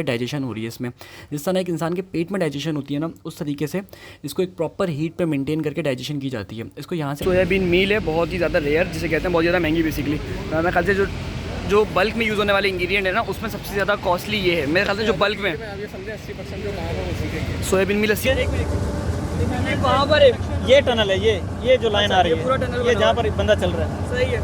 Digestion हो रही है इसमें। जिस तरह एक इंसान के पेट में डाइजेशन होती है ना, उस तरीके से इसको एक प्रॉपर हीट पे मेंटेन करके डाइजेशन की जाती है। इसको यहाँ से सोयाबीन मील है, बहुत ही ज़्यादा रेयर, जिसे कहते हैं बहुत ज़्यादा महंगी बेसिकली। मेरे ख्याल से जो बल्क में यूज़ होने वाले इंग्रेडिएंट है ना, उसमें सबसे ज़्यादा कॉस्टली ये है मेरे ख्याल से, जो बल्क में 80% जो काम है उसी के सोयाबीन मील 80। वहाँ पर ये टनल है, ये जो लाइन आ रही है पूरा टनल, ये जहाँ पर बंदा चल रहा है। सही है,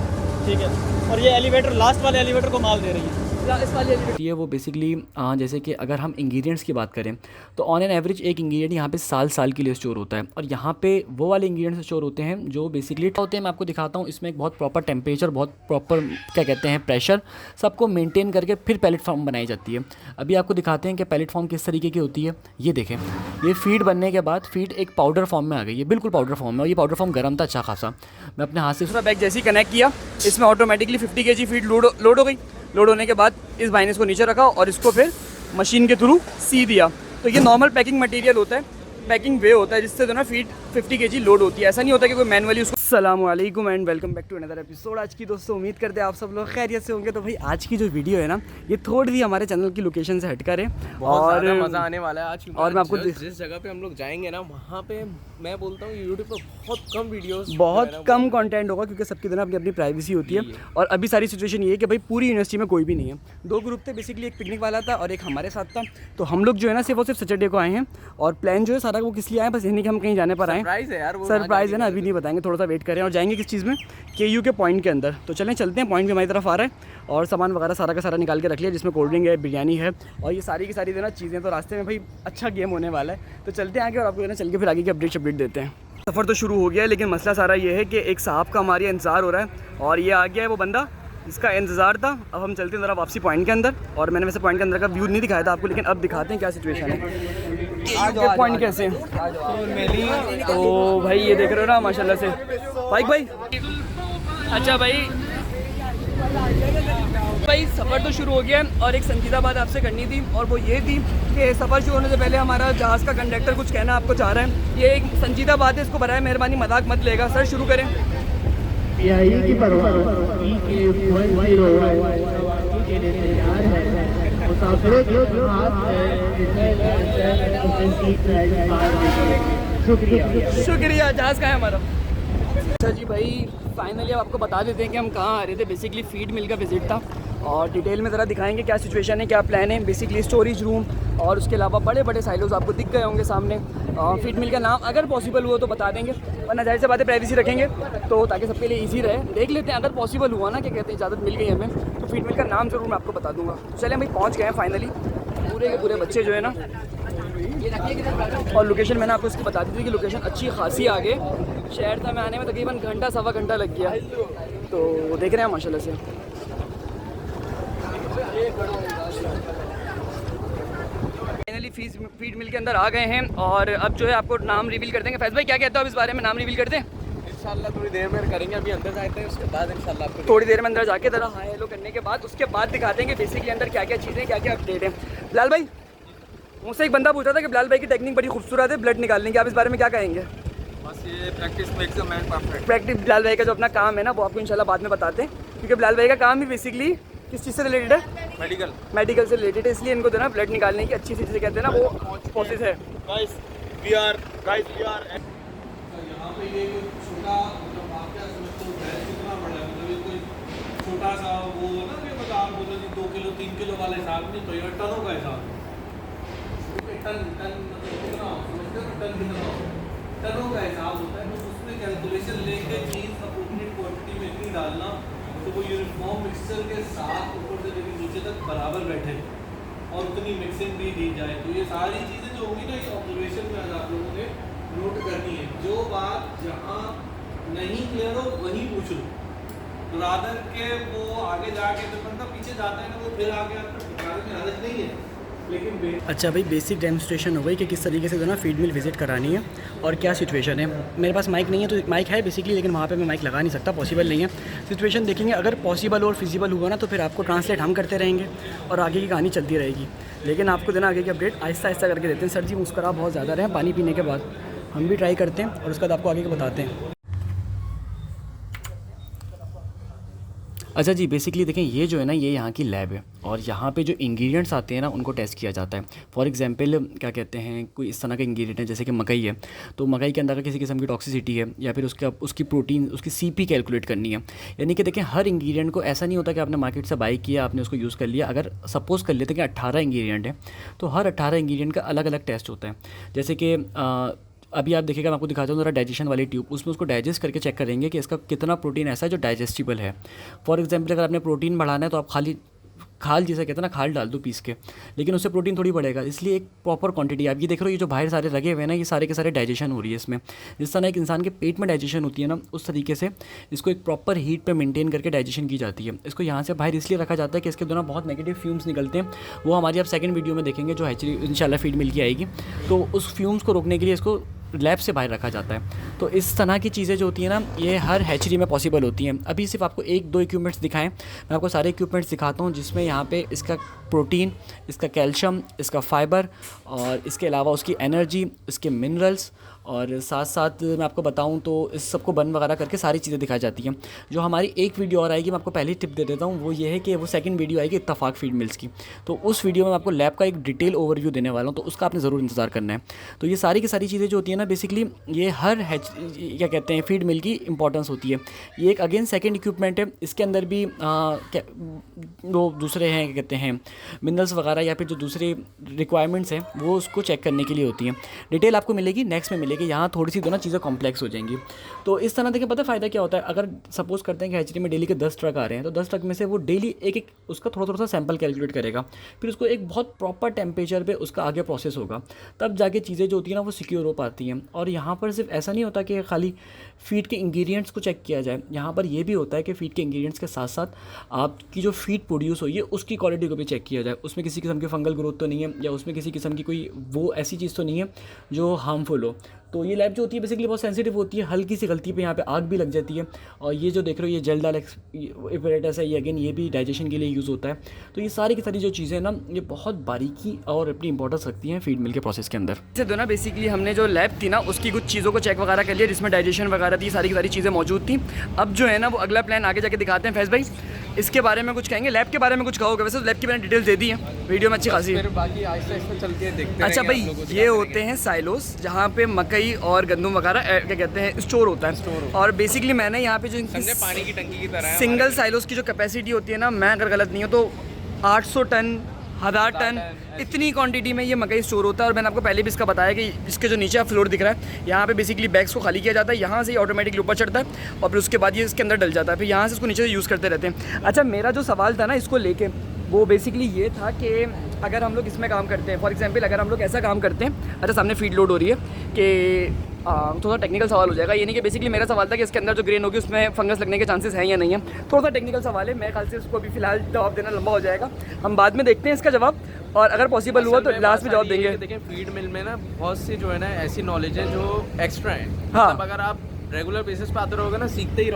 ठीक है। और ये एलिवेटर, लास्ट वाले एलिवेटर को माल दे रही है इस वाली है वो बेसिकली। जैसे कि अगर हम इंग्रेडिएंट्स की बात करें तो ऑन एन एवरेज एक इंग्रेडिएंट यहाँ पे साल के लिए स्टोर होता है, और यहाँ पे वो वाले इंग्रेडिएंट्स स्टोर होते हैं जो बेसिकली होते हैं। मैं आपको दिखाता हूँ, इसमें एक बहुत प्रॉपर टेम्परेचर, बहुत प्रॉपर क्या कहते हैं प्रेशर, सबको मेंटेन करके फिर पैलेट फॉर्म बनाई जाती है। अभी आपको दिखाते हैं कि पैलेट फॉर्म किस तरीके की होती है। ये देखें, ये फीड बनने के बाद फीड एक पाउडर फॉर्म में आ गई है, बिल्कुल पाउडर फॉर्म में, और ये पाउडर फॉर्म गर्म था अच्छा खासा। मैं अपने हाथ से दूसरा बैग जैसे ही कनेक्ट किया, इसमें ऑटोमेटिकली 50 kg फीड लोड हो गई। लोड होने के बाद इस बाइनस को नीचे रखा और इसको फिर मशीन के थ्रू सी दिया। तो ये नॉर्मल पैकिंग मटेरियल होता है, पैकिंग वे होता है, जिससे जो ना फीड 50 kg लोड होती है। ऐसा नहीं होता कि कोई मैनुअली उसको। अस्सलामुअलैकुम and welcome back to another episode. आज की दोस्तों उम्मीद करते हैं आप सब लोग खैरियत से होंगे। तो भाई आज की जो वीडियो है ना, ये थोड़ी सी हमारे चैनल की लोकेशन से हटकर है और मज़ा आने वाला है आज। और मैं आपको जिस जगह पे हम लोग जाएंगे ना, वहाँ पे मैं बोलता हूँ यूट्यूब पर बहुत कम वीडियोस, बहुत कम कंटेंट होगा, क्योंकि सबकी तरह अपनी अपनी प्राइवेसी होती है। और अभी सारी सिचुएशन ये है कि भाई पूरी यूनिवर्सिटी में कोई भी नहीं है, 2 ग्रुप थे बेसिकली, एक पिकनिक वाला था और एक हमारे साथ था। तो हम लोग जो है ना सिर्फ और सिर्फ सैटरडे को आए हैं, और प्लान जो है सारा वो किस लिए आए, बस ये नहीं कि हम कहीं जाने पर आए। सरप्राइज है यार, वो सरप्राइज है ना, अभी नहीं बताएंगे, थोड़ा सा वेट करें। और जाएंगे किस चीज़ में, KU के पॉइंट के अंदर। तो चलते हैं, पॉइंट भी हमारी तरफ आ रहा है और सामान वगैरह सारा का सारा निकाल के रख लिया, जिसमें कोल्ड ड्रिंक है, बिरयानी है और ये सारी की सारी देना चीज़ें। तो रास्ते में भाई अच्छा गेम होने वाला है। तो चलते हैं आगे और आपको ना चल के फिर आगे की अपडेट देते हैं। सफ़र तो शुरू हो गया है, लेकिन मसला सारा ये है कि एक साहब का हमारे इंतज़ार हो रहा है और ये आ गया है वो बंदा जिसका इंतज़ार था। अब हम चलते हैं ज़रा वापसी पॉइंट के अंदर, और मैंने वैसे पॉइंट के अंदर का व्यू नहीं दिखाया था आपको, लेकिन अब दिखाते हैं क्या सिचुएशन है, आगे पॉइंट कैसे हैं। तो भाई ये देख रहे हो ना माशाल्लाह से भाई। अच्छा भाई सफ़र तो शुरू हो गया है, और एक संजीदा बात आपसे करनी थी, और वो ये थी कि सफ़र शुरू होने से पहले हमारा जहाज़ का कंडक्टर कुछ कहना आपको चाह रहा है। ये एक संजीदा बात है, इसको बराए मेहरबानी मजाक मत लेगा। सर शुरू करें। शुक्रिया। जहाज़ का है हमारा। अच्छा जी भाई, फाइनली अब आपको बता देते हैं कि हम कहाँ आ रहे थे। बेसिकली फीड मिल का विजिट था, और डिटेल में ज़रा दिखाएंगे क्या सिचुएशन है, क्या प्लान है। बेसिकली स्टोरेज रूम और उसके अलावा बड़े बड़े साइलोज आपको दिख गए होंगे सामने। फीड मिल का नाम अगर पॉसिबल हुआ तो बता देंगे, वरना जाहिर सी बात है प्राइवेसी रखेंगे तो ताकि सबके लिए ईजी रहे। देख लेते हैं अगर पॉसिबल हुआ ना, क्या कहते हैं, इजाज़त मिल गई हमें, तो फीड मिल का नाम ज़रूर मैं आपको बता दूँगा। चलें भाई, पहुँच गए हैं फाइनली। पूरे के पूरे बच्चे जो है ना, और लोकेशन मैंने आपको इसकी बता दी थी कि लोकेशन अच्छी खासी आगे शहर था। मैं आने में तकरीबन घंटा सवा घंटा लग गया। तो देख रहे हैं माशाल्लाह से। फाइनली फीड मिल के अंदर आ गए हैं, और अब जो है आपको नाम रिवील कर देंगे। फैज़ भाई क्या कहते हो अब इस बारे में, नाम रिवील कर दें? इंशाल्लाह थोड़ी देर में करेंगे, अभी अंदर जाते हैं, उसके बाद इंशाल्लाह आपको थोड़ी देर में अंदर जाके ज़रा हाय हेलो करने के बाद उसके बाद दिखा देंगे बेसिकली अंदर क्या क्या चीज़ें, क्या क्या अपडेट है। बिलाल भाई, मुझसे एक बंदा पूछ रहा था कि बिलाल भाई की टेक्निक बड़ी खूबसूरत है ब्लड निकालने की, आप इस बारे में क्या कहेंगे? बस ये practice makes a man perfect. Practice Bilal भाई का जो अपना काम है ना, वो आपको इंशाल्लाह बाद में बताते हैं, क्योंकि बिलाल भाई का काम भी बेसिकली किस चीज़ से रिलेटेड है? मेडिकल से रिलेटेड है, इसलिए इनको जो है ना ब्लड निकालने की अच्छी चीज़ें कहते हैं ना, वो प्रोसेस है। गाइस वी आर यहाँ पे ये छोटा, मतलब आप क्या समझते हो गैस कितना बड़ा है, मतलब ये कोई छोटा सा वो ना कि मतलब आप बोलो जी 2 किलो 3 किलो वाला हिसाब नहीं, तो ये टनों का हिसाब है। टन मतलब कितना समझते हो, टन कितना टनों का हिसाब होता है। तो उसमें कैलकुलेशन लेके चीज़ अप्रोप्रिएट क्वांटिटी में इतनी डालना तो वो यूनिफॉर्म मिक्सचर के साथ ऊपर से लेकर नीचे तक बराबर बैठे और उतनी मिक्सिंग भी दी जाए। तो ये सारी चीज़ें जो होंगी ना, इस ऑब्जर्वेशन में आज आप लोगों ने नोट करनी है। जो बात जहाँ नहीं क्लियर हो वहीं पूछ लो, रादर के वो आगे जाके जो बंदा पीछे जाता है ना, वो फिर आगे आपको ठिकाने में हालत नहीं है। लेकिन अच्छा भाई, बेसिक डेमोस्ट्रेशन हो गई कि किस तरीके से जो ना फीड मिल विजिट करानी है और क्या सिचुएशन है। मेरे पास माइक नहीं है, तो माइक है बेसिकली, लेकिन वहाँ पे मैं माइक लगा नहीं सकता, पॉसिबल नहीं है। सिचुएशन देखेंगे, अगर पॉसिबल और फिजिबल हुआ ना तो फिर आपको ट्रांसलेट हम करते रहेंगे और आगे की कहानी चलती रहेगी। लेकिन आपको देना आगे की अपडेट आहिस्ता आहिस्ता करके देते हैं। सर जी मुस्कुरा बहुत ज़्यादा रहे पानी पीने के बाद, हम भी ट्राई करते हैं और उसके बाद आपको आगे के बताते हैं। अच्छा जी, बेसिकली देखें ये जो है ना, ये यहाँ की लैब है और यहाँ पे जो इंग्रेडिएंट्स आते हैं ना उनको टेस्ट किया जाता है। फॉर एग्जांपल क्या कहते हैं, कोई इस तरह का इंग्रेडिएंट है जैसे कि मकई है, तो मकई के अंदर का किसी किस्म की टॉक्सिसिटी है या फिर उसकी प्रोटीन, उसकी सीपी कैलकुलेट करनी है। यानी कि देखें हर इंग्रेडिएंट को ऐसा नहीं होता कि आपने मार्केट से बाई किया, आपने उसको यूज़ कर लिया। अगर सपोज़ कर लेते हैं कि 18 इंग्रेडिएंट है, तो हर 18 इंग्रेडिएंट का अलग अलग टेस्ट होता है। जैसे कि अभी आप देखिएगा, मैं आपको दिखाता हूँ ज़रा डाइजेशन वाली ट्यूब, उसमें उसको डाइजेस्ट करके चेक करेंगे कि इसका कितना प्रोटीन ऐसा है जो डाइजेस्टिबल है। फॉर एग्जांपल अगर आपने प्रोटीन बढ़ाना है तो आप खाली खाल, जिसे कहते हैं ना, खाल डाल दो पीस के, लेकिन उससे प्रोटीन थोड़ी बढ़ेगा। इसलिए एक प्रॉपर क्वांटिटी, आप ये देख रहे हो, ये जो बाहर सारे लगे हुए हैं ना, ये सारे के सारे डाइजेशन हो रही है इसमें। जिस तरह एक इंसान के पेट में डाइजेशन होती है ना, उस तरीके से इसको एक प्रॉपर हीट पे मेंटेन करके डाइजेशन की जाती है। इसको यहाँ से बाहर इसलिए रखा जाता है कि इसके दोनों बहुत नेगेटिव फ्यूम्स निकलते हैं, वो हमारी आप सेकंड वीडियो में देखेंगे जो हैचरी इंशाल्लाह फीड मिल के आएगी। तो उस फ्यूम्स को रोकने के लिए इसको लैब से बाहर रखा जाता है। तो इस तरह की चीज़ें जो होती हैं ना, ये हर हैचरी में पॉसिबल होती हैं। अभी सिर्फ आपको 1-2 इक्विपमेंट्स दिखाएं, मैं आपको सारे इक्विपमेंट्स दिखाता हूँ जिसमें यहाँ पे इसका प्रोटीन, इसका कैल्शियम, इसका फाइबर और इसके अलावा उसकी एनर्जी, इसके मिनरल्स, और साथ साथ मैं आपको बताऊं तो इस सबको बर्न वगैरह करके सारी चीज़ें दिखाई जाती हैं। जो हमारी एक वीडियो और आएगी, मैं आपको पहले ही टिप दे देता हूं, वो ये है कि वो सेकंड वीडियो आएगी इत्तफाक फीड मिल्स की। तो उस वीडियो में मैं आपको लैब का एक डिटेल ओवरव्यू देने वाला हूं, तो उसका आपने ज़रूर इंतज़ार करना है। तो ये सारी की सारी चीज़ें जो होती हैं ना, बेसिकली ये हर क्या कहते हैं, फीड मिल की इंपॉर्टेंस होती है। ये एक अगेन सेकेंड इक्विपमेंट है, इसके अंदर भी वो दूसरे हैं, क्या कहते हैं, मिनरल्स वगैरह या फिर जो दूसरे रिक्वायरमेंट्स हैं वो उसको चेक करने के लिए होती हैं। डिटेल आपको मिलेगी नेक्स्ट में मिलेगी, यहाँ थोड़ी सी ना चीज़ें कॉम्प्लेक्स हो जाएंगी। तो इस तरह देखिए, पता है फ़ायदा क्या होता है, अगर सपोज़ करते हैं कि हैचरी में डेली के 10 ट्रक आ रहे हैं, तो 10 ट्रक में से वो डेली एक उसका थोड़ा सा सैंपल कैलकुलेट करेगा, फिर उसको एक बहुत प्रॉपर टेम्परेचर पे उसका आगे प्रोसेस होगा, तब जाके चीज़ें जो होती हैं ना वो सिक्योर हो पाती हैं। और यहाँ पर सिर्फ ऐसा नहीं होता कि खाली फीड के इंग्रेडिएंट्स को चेक किया जाए, यहाँ पर ये भी होता है कि फीड के इंग्रेडिएंट्स के साथ साथ आपकी जो फीड प्रोड्यूस हुई है उसकी क्वालिटी को भी चेक किया जाए। उसमें किसी किस्म की फंगल ग्रोथ तो नहीं है, या उसमें किसी किस्म की कोई वो ऐसी चीज़ तो नहीं है जो हार्मफुल हो। तो ये लैब जो होती है बेसिकली बहुत सेंसिटिव होती है, हल्की सी गलती पे यहाँ पे आग भी लग जाती है। और ये जो देख रहे हो, ये जेल डाल एपरेटस है, ये अगेन ये भी डाइजेशन के लिए यूज़ होता है। तो ये सारी की सारी जो चीज़ें ना, ये बहुत बारीकी और अपनी इंपॉर्टेंस रखती हैं फीड मिल के प्रोसेस के अंदर। इससे दो ना, बेसिकली हमने जो लैब थी ना उसकी कुछ चीज़ों को चेक वगैरह कर लिया, जिसमें डाइजेशन वगैरह थी, सारी की सारी चीज़ें मौजूद थी। अब जो है ना वो अगला प्लान आगे जाके दिखाते हैं। फैज़ भाई इसके बारे में कुछ कहेंगे, लैब के बारे में कुछ कहोगे? वैसे लैब की मैंने डिटेल्स दे दी है वीडियो में अच्छी खासी। बाकी आहिस्ता आहिस्ता चल के देखते हैं। अच्छा भाई, ये होते हैं साइलोस, जहाँ पे मकई और गंदम वगैरह क्या कहते हैं स्टोर होता है। और बेसिकली मैंने यहाँ पे जो पानी की टंकी की तरह सिंगल साइलोस की जो कैपेसिटी होती है ना, मैं अगर गलत नहीं हूँ तो 800 टन, 1000 टन, इतनी क्वांटिटी में ये मकई स्टोर होता है। और मैंने आपको पहले भी इसका बताया कि इसके जो नीचे फ्लोर दिख रहा है, यहाँ पे बेसिकली बैग्स को खाली किया जाता है, यहाँ से ऑटोमेटिकली ऊपर चढ़ता है और फिर उसके बाद ये इसके अंदर डल जाता है, फिर यहाँ से इसको नीचे से यूज़ करते रहते हैं। अच्छा, मेरा जो सवाल था ना इसको लेके, वो बेसिकली ये था कि अगर हम लोग इसमें काम करते हैं, फॉर एग्जांपल अगर हम लोग ऐसा काम करते हैं, अच्छा सामने फीड लोड हो रही है, कि थोड़ा टेक्निकल सवाल हो जाएगा। ये नहीं कि बेसिकली मेरा सवाल था कि इसके अंदर जो ग्रेन होगी उसमें फंगस लगने के चांसेस हैं या नहीं है, थोड़ा सा टेक्निकल सवाल है। मेरे ख्याल से इसको अभी फिलहाल जवाब देना लंबा हो जाएगा, हम बाद में देखते हैं इसका जवाब, और अगर पॉसिबल हुआ तो लास्ट में जवाब देंगे। देखिए फीड मिल में ना बहुत सी जो है ना ऐसी नॉलेज है जो एक्स्ट्रा है। हाँ, मतलब अगर आप रेगुलर बेसिस पे आते रहोगे ना, सीखते ही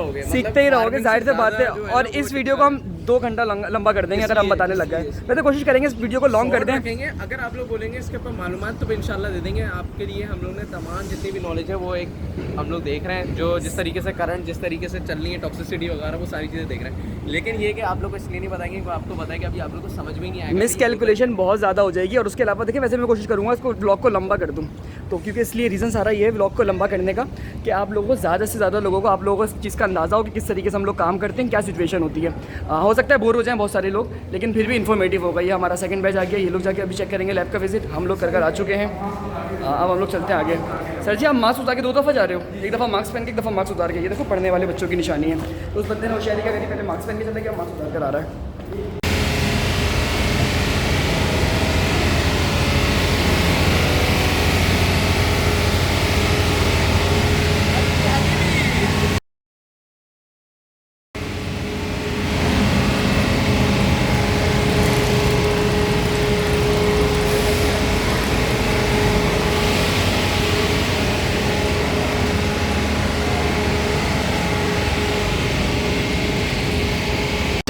रहोगे, जाहिर से बात है। और इस वीडियो को हम 2 घंटा लंबा कर देंगे अगर हम बताने लग गए। मैं तो कोशिश करेंगे इस वीडियो को लॉन्ग कर दें। अगर आप लोग बोलेंगे इसके ऊपर मालूमात तो इंशाल्लाह दे देंगे आपके लिए। हम लोग ने तमाम जितनी भी नॉलेज है वो एक हम लोग देख रहे हैं, जो जिस तरीके से करंट जिस तरीके से चल रही है, टॉक्सिसिटी वगैरह, वो सारी चीज़ें देख रहे हैं। लेकिन ये कि आप लोग को इसलिए नहीं बताएंगे, आपको बताया कि अभी आप लोग को समझ में नहीं आएगा, मिस कैलकुलेशन बहुत ज़्यादा हो जाएगी। और उसके अलावा देखिए, वैसे मैं कोशिश करूँगा इसको ब्लॉग को लंबा कर दूँ, तो क्योंकि इसलिए रीज़न सारा ये है ब्लॉग को लंबा करने का, कि आप लोगों को ज़्यादा से ज़्यादा लोगों को, आप लोगों को इस चीज़ का अंदाज़ा हो कि किस तरीके से हम लोग काम करते हैं, क्या सिचुएशन होती है। हो सकता है बोर हो जाएं बहुत सारे लोग, लेकिन फिर भी इन्फॉर्मेटिव होगा। ये हमारा सेकंड बैच आ गया, ये लोग जाके अभी चेक करेंगे लैब का विजिट, हम लोग कर आ चुके हैं। अब हम लोग चलते हैं आगे। सर जी, आप मास्क उतार के 2 दफ़ा जा रहे हो, एक दफ़ा मास्क पहन के, एक दफ़ा मास्क उतार के। ये देखो पढ़ने वाले बच्चों की निशानी है। तो उस बंदे ने होशियारी क्या करी, पहले मास्क पहन के चला गया, मास्क उतार कर आ रहा है।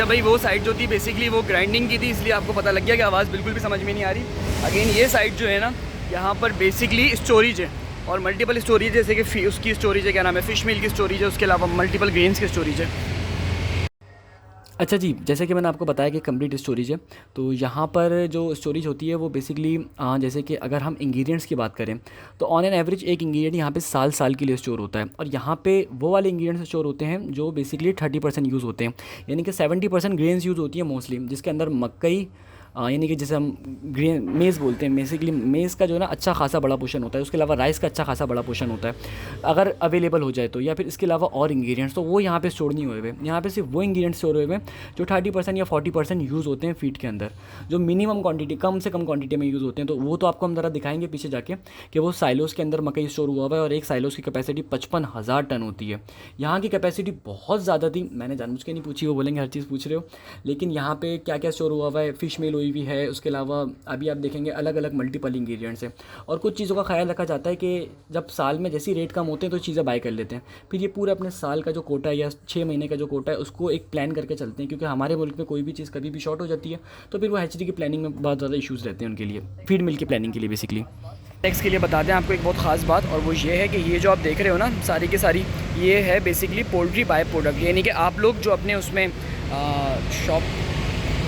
भाई वो साइड जो थी बेसिकली वो ग्राइंडिंग की थी, इसलिए आपको पता लग गया कि आवाज़ बिल्कुल भी समझ में नहीं आ रही। अगेन ये साइड जो है ना, यहाँ पर बेसिकली स्टोरेज है, और मल्टीपल स्टोरेज, जैसे कि उसकी स्टोरेज है, क्या नाम है, फिश मिल की स्टोरेज है, उसके अलावा मल्टीपल ग्रेन्स की स्टोरेज है। अच्छा जी, जैसे कि मैंने आपको बताया कि कंप्लीट स्टोरेज है, तो यहाँ पर जो स्टोरेज होती है वो बेसिकली जैसे कि अगर हम इंग्रेडिएंट्स की बात करें तो ऑन एन एवरेज एक इंग्रेडिएंट यहाँ पे साल के लिए स्टोर होता है, और यहाँ पे वो वाले इंग्रेडिएंट्स स्टोर होते हैं जो बेसिकली 30% यूज़ होते हैं, यानी कि 70% ग्रेन्स यूज़ होती है मोस्टली, जिसके अंदर मकई यानी कि जैसे हम ग्रेन मेज़ बोलते हैं, बेसिकली मेज़ का जो है ना अच्छा खासा बड़ा पोर्शन होता है, उसके अलावा राइस का अच्छा खासा बड़ा पोर्शन होता है अगर अवेलेबल हो जाए तो, या फिर इसके अलावा और इंग्रेडिएंट्स, तो वो यहाँ पे स्टोर नहीं हुए हुए। यहाँ पे सिर्फ वो इंग्रेडिएंट्स स्टोर हुए हुए जो 30% या 40% यूज़ होते हैं फीड के अंदर, जो मिनिमम क्वांटिटी, कम से कम क्वांटिटी में यूज़ होते हैं। तो वो तो आपको हम ज़रा दिखाएंगे पीछे जाके कि वो साइलोस के अंदर मकई स्टोर हुआ हुआ है, और एक साइलोस की कैपेसिटी 55,000 टन होती है। यहाँ की कैपेसिटी बहुत ज़्यादा थी, मैंने जानबूझ के नहीं पूछी, वो बोलेंगे हर चीज़ पूछ रहे हो, लेकिन यहाँ पे क्या क्या स्टोर हुआ हुआ है, फिश मील हुई हुई है, उसके अलावा अभी आप देखेंगे अलग अलग मल्टीपल इंग्रेडिएंट्स हैं। और कुछ चीज़ों का ख्याल रखा जाता है कि जब साल में जैसी रेट कम होते हैं तो चीज़ें बाय कर लेते हैं, फिर ये पूरे अपने साल का जो कोटा है या 6 महीने का जो कोटा है उसको एक प्लान करके चलते हैं, क्योंकि हमारे मुल्क में कोई भी चीज़ कभी भी शॉर्ट हो जाती है तो फिर वो हैचरी की प्लानिंग में बहुत ज़्यादा इशूज़ रहते हैं उनके लिए, फीड मिल की प्लानिंग के लिए बेसिकली। टैक्स के लिए बता दें आपको एक बहुत ख़ास बात, और वो ये है कि ये जो आप देख रहे हो ना सारी की सारी, ये है बेसिकली पोल्ट्री बाय प्रोडक्ट, यानी कि आप लोग जो अपने उसमें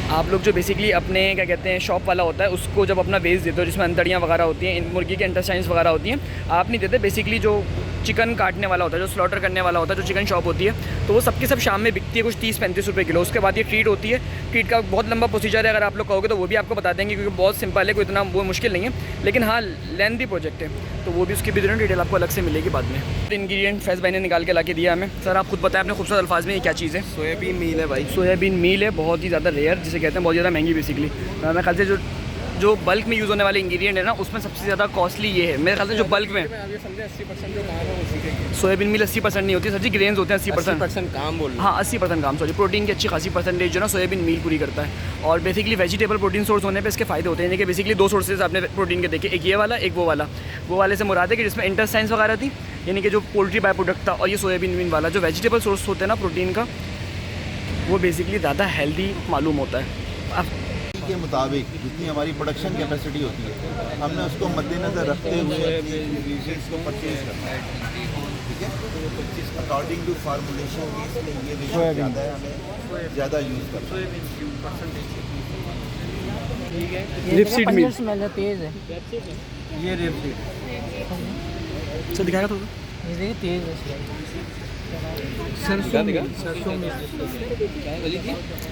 आप लोग जो बेसिकली अपने क्या कहते हैं शॉप वाला होता है उसको जब अपना वेस्ट देते हो, जिसमें अंतड़ियाँ वगैरह होती हैं, मुर्गी के इंटेस्टाइन्स वगैरह होती हैं, आप नहीं देते। बेसिकली जो चिकन काटने वाला होता है, जो स्लॉटर करने वाला होता है, जो चिकन शॉप होती है, तो वो सबके सब शाम में बिकती है कुछ 30-35 रुपये किलो। उसके बाद ये ट्रीट होती है, ट्रीट का बहुत लंबा प्रोसीजर है, अगर आप लोग कहोगे तो वो भी आपको बता देंगे, क्योंकि बहुत सिंपल है, कोई इतना वो मुश्किल नहीं है, लेकिन हाँ लेंथी प्रोजेक्ट है, तो वो भी उसकी भी डिटेल आपको अलग से मिलेगी बाद में। इंग्रेडिएंट फैज़ भाई ने निकाल के ला के दिया हमें। सर आप खुद बताएं अपने खूबसूरत अल्फाज में ये क्या चीज़ है? सोयाबीन मील है भाई, सोयाबीन मील है, बहुत ही ज़्यादा रेयर जिसे कहते हैं, बहुत ज़्यादा महंगी बेसिकली। मेरे ख्याल से जो बल्क में यूज़ होने वाले इंग्रेडिएंट है ना उसमें सबसे ज़्यादा कॉस्टली ये है मेरे ख्याल से, जो बल्क में। आप ये समझे 80% जो काम है वो उसी का सोयाबीन मील 80% नहीं होती सर जी, ग्रेन्स होते हैं 80% काम बोल रहे हैं। हाँ 80% काम, सॉरी, प्रोटीन की अच्छी खासी परसेंटेज जो ना सोयाबीन मील पूरी करता है। और बेसिकली वेजिटेबल प्रोटीन सोर्स होने पे इसके फ़ायदे होते हैं, यानी कि बेसिकली 2 सोर्सेज आपने प्रोटीन के देखे, एक ये वाला एक वो वाला। वो वाले से मुराद है कि जिसमें इंटेस्टाइन्स वगैरह थी, यानी कि जो पोल्ट्री बाय प्रोडक्ट था, और ये सोयाबीन मील वाला जो वेजिटेबल सोर्स होते हैं ना प्रोटीन का, वो बेसिकली ज़्यादा हेल्दी मालूम होता है। के मुताबिक जितनी हमारी प्रोडक्शन कैपेसिटी होती है हमने उसको मद्देनज़र रखते हुए इंग्रेडिएंट्स को परचेज करना है, ठीक है, अकॉर्डिंग टू फार्मूलेशन ये रेशो ज़्यादा है, हमें ज़्यादा यूज़ करना है। रिपसीड मील तेज है, ये रेप सर दिखाएगा थोड़ा, ये देखिए तेज है।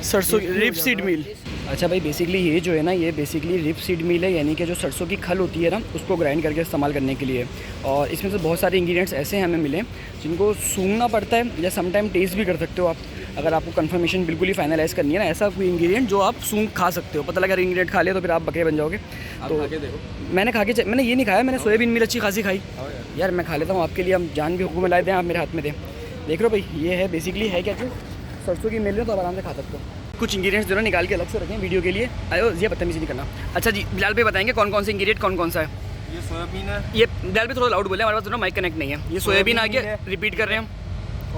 सरसों रिपसीड मील। अच्छा भाई, बेसिकली ये जो है ना, ये बेसिकली रिपसीड मील है, यानी कि जो सरसों की खल होती है ना उसको ग्राइंड करके इस्तेमाल करने के लिए। और इसमें से बहुत सारे इंग्रेडिएंट्स ऐसे हमें मिले जिनको सूंघना पड़ता है, या समटाइम टेस्ट भी कर सकते हो आप, अगर आपको कंफर्मेशन बिल्कुल ही फाइनलाइज करनी है ना, ऐसा कोई इंग्रेडिएंट जो आप सूंघ खा सकते हो। पता लगा इंग्रेडिएंट खा लिया तो फिर आप बकरे बन जाओगे। तो मैंने ये नहीं खाया, मैंने सोयाबीन मील अच्छी खासी खाई यार, मैं खा लेता हूँ आपके लिए, हम जान भी हुक्म में लाए दें, आप मेरे हाथ में दें। देख रहे हो भाई, ये है बेसिकली है क्या चीज़, सरसों की मिल है, तो आप आराम से खा सकते हो। कुछ इंग्रेडिएंट्स जो ना निकाल के अलग से रखें वीडियो के लिए, आयो ये बदतमीजी नहीं करना। अच्छा जी, बिलाल भाई बताएंगे कौन कौन से इंग्रेडिएंट कौन सा है? ये सोयाबीन है, ये बिलाल भाई थोड़ा लाउड बोले, हमारे पास ना माइक कनेक्ट नहीं है। ये सोयाबीन आ गया, रिपीट कर रहे हैं हम।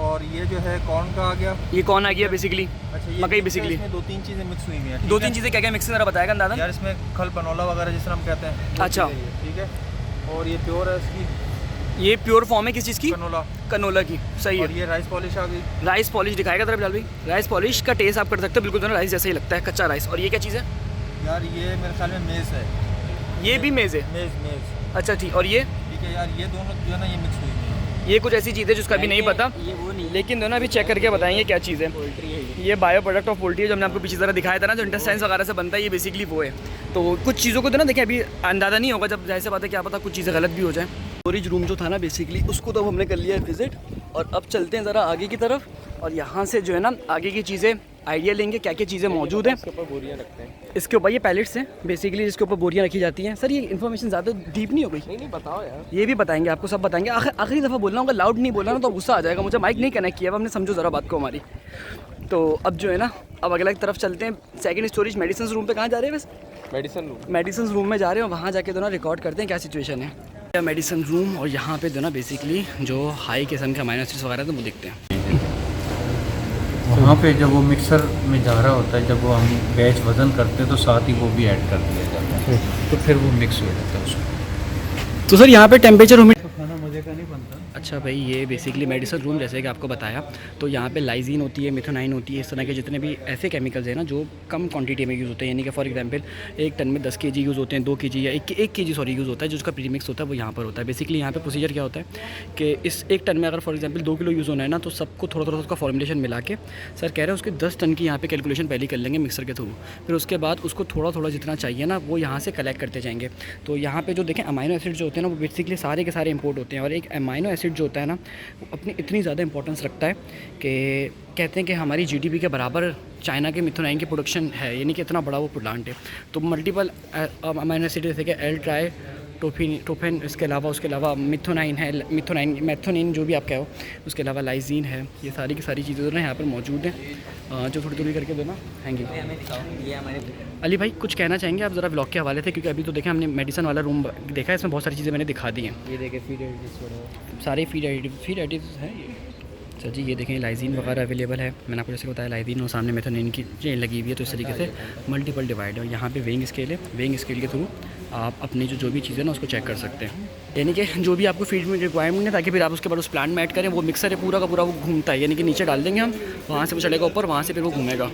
और ये जो है कॉर्न का आ गया। ये कौन आ गया बेसिकली? अच्छा, ये मकई बेसिकली। इसमें 2-3 चीज़ें मिक्स हुई हुई हैं। 2-3 चीज़ें क्या क्या मिक्स ज़रा बताएगा अंदाज़ा यार, इसमें खल पनोला वगैरह जिस तरह हम कहते हैं, अच्छा ठीक है। और ये प्योर है इसकी, ये प्योर फॉर्म है किस चीज़ की? कनोला, कनोला की, सही और है। ये राइस पॉलिश आ गई। राइस पॉलिश दिखाएगा जरा बिलाल भाई, राइस पॉलिश का टेस्ट आप कर सकते हो, बिल्कुल जो ना राइस जैसा ही लगता है, कच्चा राइस। और ये क्या चीज़ है यार? ये मेरे ख्याल में मेज़ है। ये भी मेज़ है? मेज़ अच्छा ठीक। और ये ठीक है यार, ये दोनों जो है ना ये मिक्स हुई हुई हैं। ये कुछ ऐसी चीज़ है जिसका भी नहीं पता, ये वो नहीं, लेकिन दोनों अभी चेक करके बताएंगे क्या चीज़ है। पोल्ट्री है ये बायो प्रोडक्ट ऑफ पोल्ट्री है, जो हमने आपको पीछे ज़रा दिखाया था ना, जो इंटेस्टाइन्स वगैरह से बनता है, ये बेसिकली वो है। तो कुछ चीज़ों को तो ना देखिए अभी अंदाज़ा नहीं होगा, जब जैसे बात है क्या पता कुछ चीज़ें गलत भी हो जाए। स्टोरेज रूम जो था ना बेसिकली, उसको तो हमने कर लिया है विजिट, और अब चलते हैं ज़रा आगे की तरफ, और यहाँ से जो है ना आगे की चीज़ें आइडिया लेंगे क्या क्या चीज़ें मौजूद हैं। इसके ऊपर बोरियां रखते हैं, इसके ऊपर ये पैलेट्स हैं बेसिकली, जिसके ऊपर बोरियां रखी जाती हैं। सर ये इन्फॉर्मेशन ज़्यादा डीप नहीं हो गई? नहीं बताओ यार, ये भी बताएंगे आपको, सब बताएंगे। आखिरी दफ़ा बोलना होगा, लाउड नहीं बोलना ना तो गुस्सा आ जाएगा मुझे, माइक नहीं कनेक्ट किया, अब हमने समझो ज़रा बात को हमारी। तो अब जो है ना, अब अगला की तरफ चलते हैं। सेकंड स्टोरेज मेडिसिन रूम पे कहाँ जा रहे हैं? बस मेडिसिन रूम में जा रहे हैं, वहाँ जाके तो ना रिकॉर्ड करते हैं क्या सिचुएशन है। मेडिसिन रूम, और यहाँ पे जो ना बेसिकली जो हाई किस्म के अमाइनो एसिड्स वगैरह तो वो देखते हैं। वहाँ पे जब वो मिक्सर में जा रहा होता है, जब वो हम बैच वज़न करते हैं तो साथ ही वो भी ऐड कर दिया जाता है, तो फिर वो मिक्स हो जाता है उसमें। तो सर यहाँ पे टेम्परेचर खाना मज़े का नहीं बनता। अच्छा भाई, ये बेसिकली मेडिसिन रूम जैसे कि आपको बताया, तो यहाँ पे लाइजीन होती है, मिथोनाइन होती है, इस तरह के जितने भी ऐसे केमिकल्स हैं ना जो कम क्वांटिटी में यूज़ होते हैं, यानी कि फॉर एग्जांपल 1 टन में 10 केजी यूज़ होते हैं, 2 केजी या 1 केजी सॉरी यूज़ होता है, जो उसका प्रीमिक्स होता है वो यहाँ पर होता है। बेसिकली यहाँ पे प्रोसीजर क्या होता है कि इस 1 टन में अगर फॉर एग्जांपल 2 किलो यूज़ होना है ना, तो सबको थोड़ा थोड़ा उसका फॉर्मुलेशन मिला के सर कह रहे हैं उसके 10 टन की यहाँ पे कैलकुलेशन पहले कर लेंगे मिक्सर के थ्रू, फिर उसके बाद उसको थोड़ा थोड़ा जितना चाहिए ना वो यहाँ से कलेक्ट करते जाएंगे। तो यहाँ पे जो देखें अमाइनो एसिड जो होते हैं ना वो बेसिकली सारे के सारे इंपोर्ट होते हैं, और एक अमाइनो एसिड जो होता है ना वो अपनी इतनी ज़्यादा इंपॉर्टेंस रखता है कि कहते हैं कि हमारी जीडीपी के बराबर चाइना के मिथोनाइन की प्रोडक्शन है, यानी कि इतना बड़ा वो प्लांट है। तो मल्टीपल अमाइनो एसिड जैसे कि एल ट्राई टोफेन, इसके अलावा मिथोनाइन है, मैथोनिन जो भी आप कहो, उसके अलावा लाइजीन है, ये सारी की सारी चीज़ें ना यहाँ पर मौजूद हैं। जो थोड़ी थोड़ी करके दो ना हैंगी। अली भाई कुछ कहना चाहेंगे आप ज़रा ब्लॉग के हवाले से, क्योंकि अभी तो देखें हमने मेडिसिन वाला रूम देखा है, इसमें बहुत सारी चीज़ें मैंने दिखा दी हैं। ये देखे फीड एडिटिव्स सारे फीड एडिटिव्स हैं ये। सर जी ये देखें लाइजीन वगैरह अवेलेबल है, मैंने आपको जैसे बताया लाइजीन और सामने मेथोनिन की चेन लगी हुई है, तो इस तरीके से मल्टीपल डिवाइड है। और यहाँ पे वेइंग स्केल है, वेइंग स्केल के थ्रू आप अपनी जो भी चीज़ें ना उसको चेक कर सकते हैं, यानी कि जो भी आपको फीड में रिक्वायरमेंट है, ताकि फिर आप उसके बाद उस प्लांट में ऐड करें। वो मिक्सर है पूरा का पूरा वो घूमता है, यानी कि नीचे डाल देंगे हम, वहाँ से वो चलेगा ऊपर, वहाँ से फिर वो घूमेगा।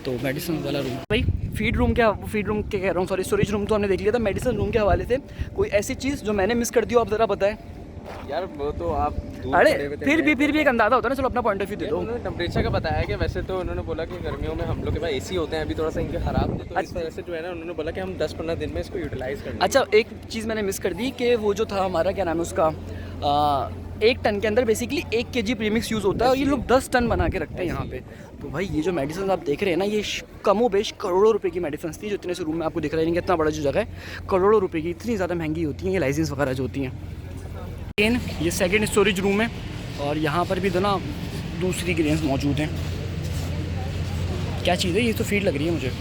तो मेडिसिन वाला रूम भाई, फीड रूम क्या, फीड रूम क्या कह रहा हूँ सॉरी, स्टोरेज रूम तो हमने देख लिया था। मेडिसिन रूम के हवाले से कोई ऐसी चीज़ जो मैंने मिस कर दी हो आप ज़रा बताएं। यार वो तो आप अरे फिर भी एक अंदाज़ा होता है ना, चलो अपना पॉइंट ऑफ व्यू दे दो। उन्होंने टेम्परेचर का बताया कि वैसे तो उन्होंने बोला कि गर्मियों में हम लोग के पास एसी होते हैं, अभी थोड़ा सा इनके ख़राब थे, तो इस वजह से जो है ना उन्होंने बोला कि हम 10-15 दिन में इसको यूटिलाइज़ कर लेंगे। अच्छा एक चीज़ मैंने मिस कर दी कि वो जो था हमारा क्या नाम है उसका 1 टन के अंदर बेसिकली 1 केजी प्रीमिक्स यूज़ होता है, और ये लोग 10 टन बना के रखते हैं यहाँ पे। तो भाई ये जो मेडिसिन आप देख रहे हैं ना, ये कमो बेश करोड़ों रुपए की मेडिसिन थी, जो इतने से रूम में आपको दिख रहा है कि इतना बड़ा जो जगह है, करोड़ों रुपए की, इतनी ज़्यादा महंगी होती हैं ये लाइसेंस वगैरह जो होती हैं। लेकिन ये सेकेंड स्टोरेज रूम है, और यहाँ पर भी तो ना दूसरी ग्रेन्स मौजूद हैं। क्या चीज़ है ये, तो फीड लग रही है मुझे,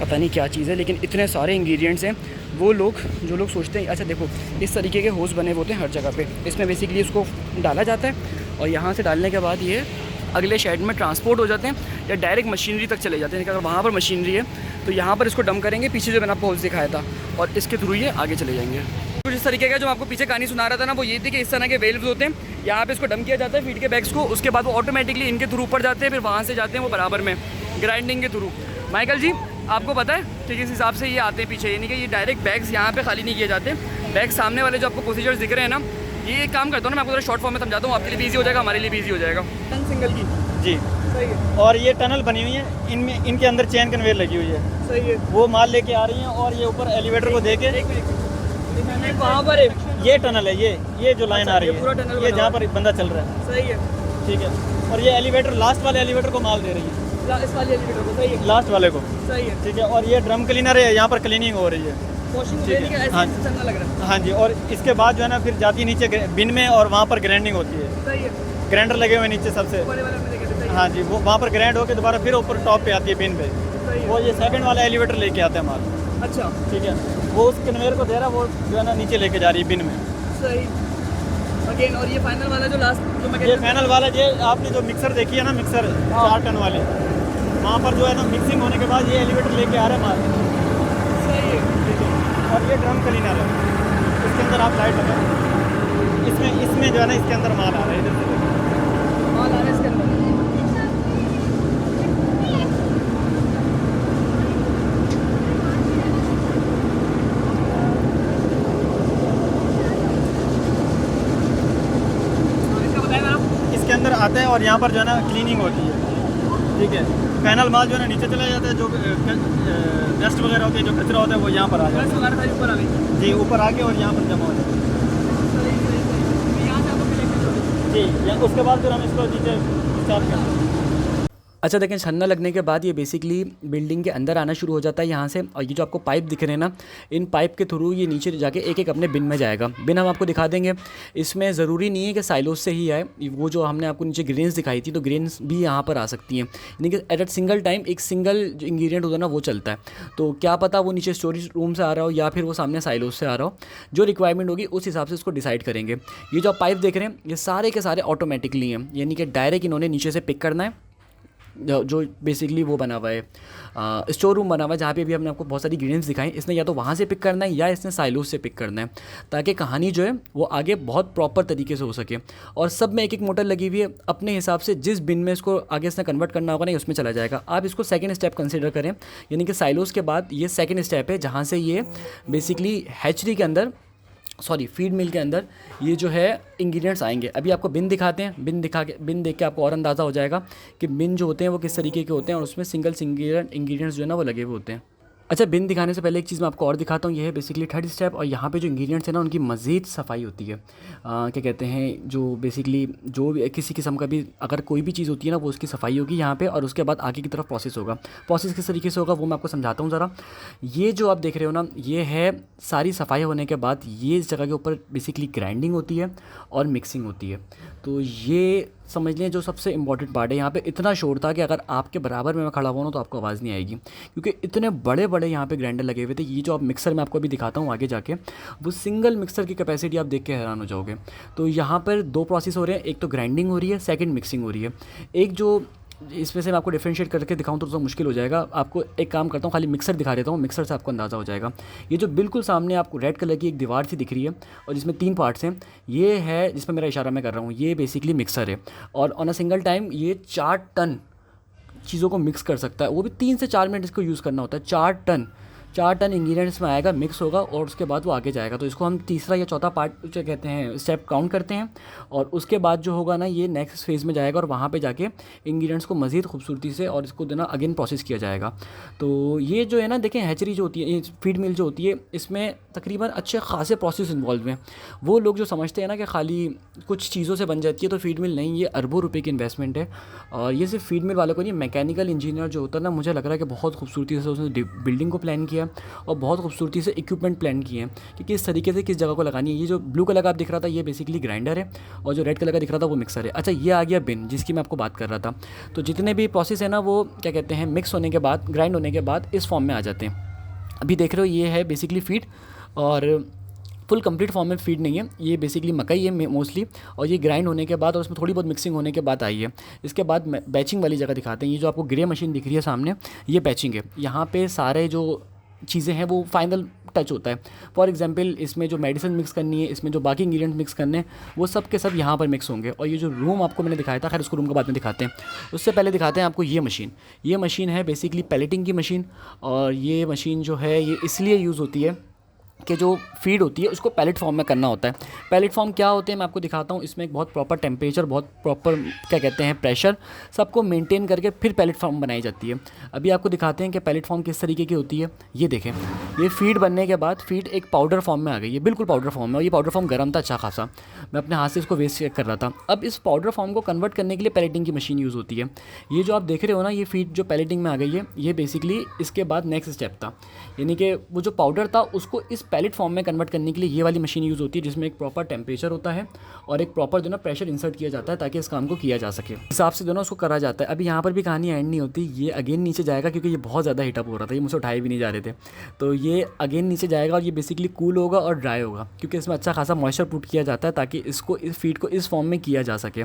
पता नहीं क्या चीज़ है, लेकिन इतने सारे इंग्रेडिएंट्स हैं। वो लोग जो लोग सोचते हैं, अच्छा देखो इस तरीके के होस बने होते हैं हर जगह पे, इसमें बेसिकली इसको डाला जाता है, और यहाँ से डालने के बाद ये अगले शेड में ट्रांसपोर्ट हो जाते हैं, या डायरेक्ट मशीनरी तक चले जाते हैं। अगर वहाँ पर मशीनरी है तो यहाँ पर इसको डंप करेंगे, पीछे जो मैंने आपको होल्स दिखाया था, और इसके थ्रू ये आगे चले जाएंगे। कुछ इस तरीके का जो आपको पीछे कहानी सुना रहा था ना, वो ये थी कि इस तरह के वेल्व्स होते हैं, यहाँ पे इसको डंप किया जाता है फीड के बैग्स को, उसके बाद वो ऑटोमेटिकली इनके थ्रू ऊपर जाते हैं, फिर वहाँ से जाते हैं वो बराबर में ग्राइंडिंग के थ्रू। माइकल जी आपको पता है कि किस हिसाब से ये आते हैं पीछे, यानी कि ये डायरेक्ट बैग्स यहाँ पे खाली नहीं किए जाते। बैग सामने वाले जो आपको प्रोसीजर्स दिख रहे हैं ना, ये एक काम करता हूँ ना, मैं आपको शॉर्ट फॉर्म में समझाता हूँ, आपके लिए भी ईजी हो जाएगा, हमारे लिए भी ईजी हो जाएगा। सिंगल की जी सही है। और ये टनल बनी हुई है, इनमें इनके अंदर चेन कन्वेयर लगी हुई है, सही है। वो माल लेके आ रही हैं, और ये ऊपर एलिवेटर को देके वहाँ पर ये टनल है, ये जो लाइन आ रही है, ये जहाँ पर बंदा चल रहा है, सही है, ठीक है। और ये एलिवेटर लास्ट वाले एलिवेटर को माल दे रही है, इस वाले एलिवेटर को, सही है, लास्ट वाले को, सही है, ठीक है। और ये ड्रम क्लीनर है, यहाँ पर क्लीनिंग हो रही है, हाँ जी। और इसके बाद जो है ना फिर जाती है नीचे बिन में, और वहाँ पर ग्राइंडिंग होती है, सही है। ग्राइंडर लगे हुए नीचे सबसे, हाँ जी, वो वहाँ पर ग्राइंड होकर दोबारा फिर ऊपर टॉप पे आती है बिन पे, वो ये सेकंड वाला एलिवेटर लेके आता है माल। अच्छा ठीक है, वो उस कन्वेयर को दे रहा है, वो जो है ना नीचे लेके जा रही है बिन में, सही अगेन। और ये फाइनल वाला जो लास्ट जो मैं, ये फाइनल वाला, ये आपने जो मिक्सर देखी है ना, मिक्सर 4 टन वाली, वहाँ पर जो है ना मिक्सिंग होने के बाद ये एलिवेटर लेके आ रहा है माल, सही है, ठीक है। और ये ड्रम क्लीनर है, इसके अंदर आप लाइट लगाओ, इसमें जो है ना इसके अंदर माल आ रहा है, इधर से माल आ रहा है इसके अंदर। इसके अंदर आता है, और यहाँ पर जो है ना क्लीनिंग होती है, ठीक है। फाइनल माल जो है ना नीचे चला जाता है, जो डस्ट वगैरह होती है, जो कचरा होता है, वो यहाँ पर आ जाता है, ऊपर आ गई जी, ऊपर आके और यहाँ पर जमा हो जाता है जी। उसके बाद फिर हम इसको नीचे स्टार्ट करते हैं। अच्छा देखें, छन्ना लगने के बाद ये बेसिकली बिल्डिंग के अंदर आना शुरू हो जाता है यहाँ से, और ये जो आपको पाइप दिख रहे हैं ना, इन पाइप के थ्रू ये नीचे जाके एक एक अपने बिन में जाएगा। बिन हम आपको दिखा देंगे, इसमें ज़रूरी नहीं है कि साइलोस से ही आए, वो जो हमने आपको नीचे ग्रेन्स दिखाई थी, तो ग्रेन्स भी यहाँ पर आ सकती हैं, यानी कि एट सिंगल टाइम एक सिंगल जो इंग्रेडिएंट होता है ना वो चलता है। तो क्या पता वो नीचे स्टोरेज रूम से आ रहा हो, या फिर वो सामने साइलोस से आ रहा हो, जो रिक्वायरमेंट होगी उस हिसाब से इसको डिसाइड करेंगे। ये जो आप पाइप देख रहे हैं, ये सारे के सारे ऑटोमेटिकली हैं, यानी कि डायरेक्ट इन्होंने नीचे से पिक करना है, जो बेसिकली वो बना हुआ है स्टोर रूम बना हुआ है, जहाँ पे भी हमने आपको बहुत सारी इंग्रीडियंट्स दिखाई, इसने या तो वहाँ से पिक करना है या इसने साइलोस से पिक करना है, ताकि कहानी जो है वो आगे बहुत प्रॉपर तरीके से हो सके। और सब में एक एक मोटर लगी हुई है, अपने हिसाब से जिस बिन में इसको आगे इसने कन्वर्ट करना होगा ना उसमें चला जाएगा। आप इसको सेकेंड स्टेप कंसिडर करें, यानी कि साइलोस के बाद ये सेकेंड स्टेप है, जहाँ से ये बेसिकली हैचरी के अंदर फीड मिल के अंदर ये जो है इंग्रेडिएंट्स आएंगे। अभी आपको बिन दिखाते हैं, बिन देख के आपको और अंदाज़ा हो जाएगा कि बिन जो होते हैं वो किस तरीके के होते हैं और उसमें सिंगल इंग्रेडिएंट्स जो है ना वो लगे हुए होते हैं। अच्छा, बिन दिखाने से पहले एक चीज़ मैं आपको और दिखाता हूँ, ये है बेसिकली थर्ड स्टेप। और यहाँ पे जो इंग्रेडिएंट्स हैं ना उनकी मज़ीद सफाई होती है। क्या कहते हैं, जो बेसिकली जो भी किसी किस्म का भी अगर कोई भी चीज़ होती है ना वो उसकी सफाई होगी यहाँ पे, और उसके बाद आगे की तरफ प्रोसेस होगा। प्रोसेस किस तरीके से होगा वो मैं आपको समझाता हूँ ज़रा। ये जो आप देख रहे हो ना, ये है सारी सफाई होने के बाद ये इस जगह के ऊपर बेसिकली ग्राइंडिंग होती है और मिक्सिंग होती है। तो ये समझ लें जो सबसे इम्पॉर्टेंट पार्ट है। यहाँ पे इतना शोर था कि अगर आपके बराबर में मैं खड़ा हुआ ना तो आपको आवाज़ नहीं आएगी, क्योंकि इतने बड़े बड़े यहाँ पे ग्राइंडर लगे हुए थे। ये जो आप मिक्सर मैं आपको अभी दिखाता हूँ आगे जाके, वो सिंगल मिक्सर की कैपेसिटी आप देख के हैरान हो जाओगे। तो यहाँ पर दो प्रोसेस हो रहे हैं, एक तो ग्राइंडिंग हो रही है, सेकेंड मिक्सिंग हो रही है। एक जो इसमें से मैं आपको डिफरेंशिएट करके दिखाऊं तो थोड़ा मुश्किल हो जाएगा। आपको एक काम करता हूँ, खाली मिक्सर दिखा देता हूँ, मिक्सर से आपको अंदाज़ा हो जाएगा। ये जो बिल्कुल सामने आपको रेड कलर की एक दीवार सी दिख रही है और जिसमें 3 पार्ट्स हैं, ये है जिसमें मेरा इशारा मैं कर रहा हूँ, ये बेसिकली मिक्सर है। और ऑन अ सिंगल टाइम ये 4 टन चीज़ों को मिक्स कर सकता है। वो भी 3 से 4 मिनट इसको यूज़ करना होता है। 4 टन इंग्रेडिएंट्स में आएगा, मिक्स होगा और उसके बाद वो आगे जाएगा। तो इसको हम तीसरा या चौथा पार्ट जो कहते हैं स्टेप काउंट करते हैं। और उसके बाद जो होगा ना, ये नेक्स्ट फेज़ में जाएगा और वहाँ पे जाके इंग्रेडिएंट्स को मज़ीद खूबसूरती से और इसको देना अगेन प्रोसेस किया जाएगा। तो ये जो है ना, देखें हैचरी जो होती है, ये फीड मिल जो होती है, इसमें तकरीबन अच्छे खासे प्रोसेस इन्वॉल्व हैं। वो लोग जो समझते हैं ना कि खाली कुछ चीज़ों से बन जाती है, तो फीड मिल नहीं, ये अरबों रुपए की इन्वेस्टमेंट है। और ये सिर्फ फीड मिल वालों को नहीं, मैकेनिकल इंजीनियर जो होता है ना, मुझे लग रहा है कि बहुत खूबसूरती से उसने बिल्डिंग को प्लान किया और बहुत खूबसूरती से इक्विपमेंट प्लान किए हैं कि किस तरीके से किस जगह को लगानी है। ये जो ब्लू कलर का आप दिख रहा था ये बेसिकली ग्राइंडर है और जो रेड कलर का दिख रहा था वो मिक्सर है। अच्छा, ये आ गया बिन जिसकी मैं आपको बात कर रहा था। तो जितने भी प्रोसेस है ना वो क्या कहते हैं, मिक्स होने के बाद, ग्राइंड होने के बाद इस फॉर्म में आ जाते हैं। अभी देख रहे हो ये है बेसिकली फीड, और फुल कंप्लीट फॉर्म में फीड नहीं है, ये बेसिकली मकई है मोस्टली। और ये ग्राइंड होने के बाद और उसमें थोड़ी बहुत मिक्सिंग होने के बाद आई है। इसके बाद बैचिंग वाली जगह दिखाते हैं। ये जो आपको ग्रे मशीन दिख रही है सामने, ये बैचिंग है। यहाँ पे सारे जो चीज़ें हैं वो फाइनल टच होता है। फॉर एग्जांपल इसमें जो मेडिसिन मिक्स करनी है, इसमें जो बाकी इंग्रेडिएंट मिक्स करने हैं, वो सब के सब यहाँ पर मिक्स होंगे। और ये जो रूम आपको मैंने दिखाया था, खैर उसको रूम के बाद में दिखाते हैं, उससे पहले दिखाते हैं आपको ये मशीन। ये मशीन है बेसिकली पैलेटिंग की मशीन। और ये मशीन जो है ये इसलिए यूज़ होती है कि जो फीड होती है उसको पैलेट फॉर्म में करना होता है। पैलेट फॉर्म क्या होते हैं मैं आपको दिखाता हूँ। इसमें एक बहुत प्रॉपर टेम्परेचर, बहुत प्रॉपर क्या कहते हैं प्रेशर, सबको मेंटेन करके फिर पैलेट फॉर्म बनाई जाती है। अभी आपको दिखाते हैं कि पैलेट फॉर्म किस तरीके की होती है। ये देखें, ये फीड बनने के बाद फीड एक पाउडर फॉर्म में आ गई है, बिल्कुल पाउडर फॉर्म में। और ये पाउडर फॉर्म गर्म था अच्छा खासा, मैं अपने हाथ से इसको वेस्ट चेक कर रहा था। अब इस पाउडर फॉर्म को कन्वर्ट करने के लिए पैलेटिंग की मशीन यूज़ होती है। ये जो आप देख रहे हो ना, ये फीड जो पैलेटिंग में आ गई है, ये बेसिकली इसके बाद नेक्स्ट स्टेप था, यानी कि वो जो पाउडर था उसको इस पैलेट फॉर्म में कन्वर्ट करने के लिए ये वाली मशीन यूज़ होती है, जिसमें एक प्रॉपर टेम्परेचर होता है और एक प्रॉपर जो ना प्रेशर इंसर्ट किया जाता है ताकि इस काम को किया जा सके। हिसाब से जो ना उसको करा जाता है। अभी यहाँ पर भी कहानी एंड नहीं होती, ये अगेन नीचे जाएगा क्योंकि ये बहुत ज़्यादा हीटअप हो रहा था, ये मुझसे उठाए भी नहीं जा रहे थे। तो ये अगेन नीचे जाएगा और ये बेसिकली कूल होगा और ड्राई होगा, क्योंकि इसमें अच्छा खासा मॉइस्चर पुट किया जाता है ताकि इसको, इस फीड को इस फॉर्म में किया जा सके।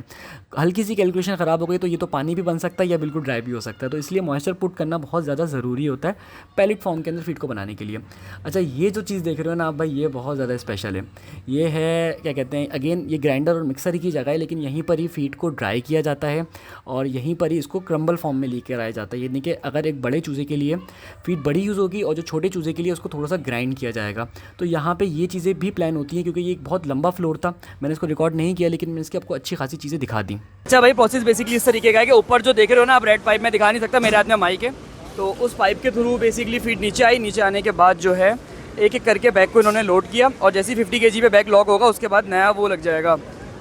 हल्की सी कैलकुलेशन ख़राब हो गई तो ये तो पानी भी बन सकता है या बिल्कुल ड्राई भी हो सकता है। तो इसलिए मॉइस्चर पुट करना बहुत ज़्यादा ज़रूरी होता है पैलेट फॉर्म के अंदर फीड को बनाने के लिए। अच्छा, ये जो चीज़ देख रहे हो ना आप भाई, ये बहुत ज़्यादा स्पेशल है। ये है क्या कहते हैं, अगेन ये ग्राइंडर और मिक्सर की जगह है, लेकिन यहीं पर ही फीड को ड्राई किया जाता है और यहीं पर ही इसको क्रम्बल फॉर्म में लेकर आया जाता है। यानी कि अगर एक बड़े चूज़े के लिए फीड बड़ी यूज़ होगी और जो छोटे चूज़े के लिए उसको थोड़ा सा ग्राइंड किया जाएगा। तो यहाँ पे ये चीज़ें भी प्लान होती हैं, क्योंकि ये एक बहुत लंबा फ्लोर था, मैंने इसको रिकॉर्ड नहीं किया, लेकिन मैंने इसकी आपको अच्छी खासी चीज़ें दिखा दी। अच्छा भाई, प्रोसेस बेसिकली इस तरीके का है कि ऊपर जो देख रहे हो ना आप, रेड पाइप में दिखा नहीं सकता, मेरे हाथ में माइक है, तो उस पाइप के थ्रू बेसिकली फीड नीचे आई। नीचे आने के बाद जो है एक एक करके बैग को इन्होंने लोड किया और जैसे ही 50 kg पे बैग लॉक होगा उसके बाद नया वो लग जाएगा,